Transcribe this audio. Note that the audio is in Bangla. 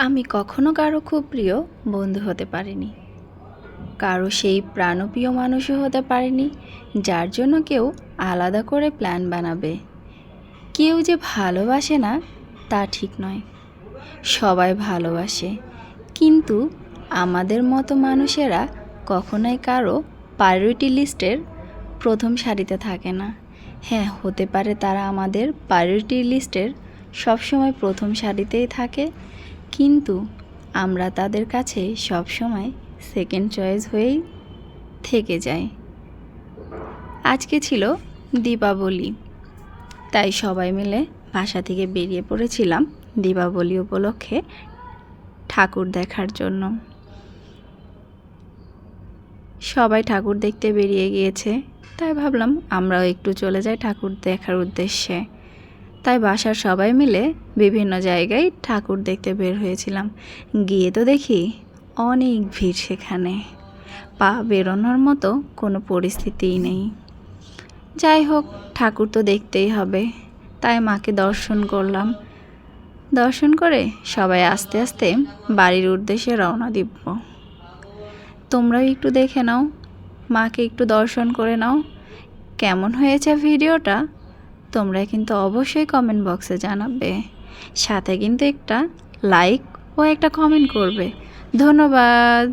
আমি কখনো কারো খুব প্রিয় বন্ধু হতে পারিনি, কারো সেই প্রাণপ্রিয় মানুষও হতে পারিনি যার জন্য কেউ আলাদা করে প্ল্যান বানাবে। কেউ যে ভালোবাসে না তা ঠিক নয়, সবাই ভালোবাসে, কিন্তু আমাদের মতো মানুষেরা কখনোই কারো প্রায়োরিটি লিস্টের প্রথম সারিতে থাকে না। হ্যাঁ, হতে পারে তারা আমাদের প্রায়োরিটি লিস্টের সবসময় প্রথম সারিতেই থাকে, কিন্তু আমরা তাদের কাছে সবসময় সেকেন্ড চয়েস হয়েই থেকে যাই। আজকে ছিল দীপাবলি, তাই সবাই মিলে বাসা থেকে বেরিয়ে পড়েছিলাম দীপাবলি উপলক্ষে ঠাকুর দেখার জন্য। সবাই ঠাকুর দেখতে বেরিয়ে গিয়েছে, তাই ভাবলাম আমরাও একটু চলে যাই ঠাকুর দেখার উদ্দেশ্যে। তাই বাসার সবাই মিলে বিভিন্ন জায়গায় ঠাকুর দেখতে বের হয়েছিলাম। গিয়ে তো দেখি অনেক ভিড়, সেখানে পা বেরোনোর মতো কোনো পরিস্থিতিই নেই। যাই হোক, ঠাকুর তো দেখতেই হবে, তাই মাকে দর্শন করলাম। দর্শন করে সবাই আস্তে আস্তে বাড়ির উদ্দেশ্যে রওনা দিব। তোমরাও একটু দেখে নাও, মাকে একটু দর্শন করে নাও। কেমন হয়েছে ভিডিওটা তোমরা কিন্তু অবশ্যই কমেন্ট বক্সে জানাবে, সাথে কিন্তু একটা লাইক ও একটা কমেন্ট করবে। ধন্যবাদ।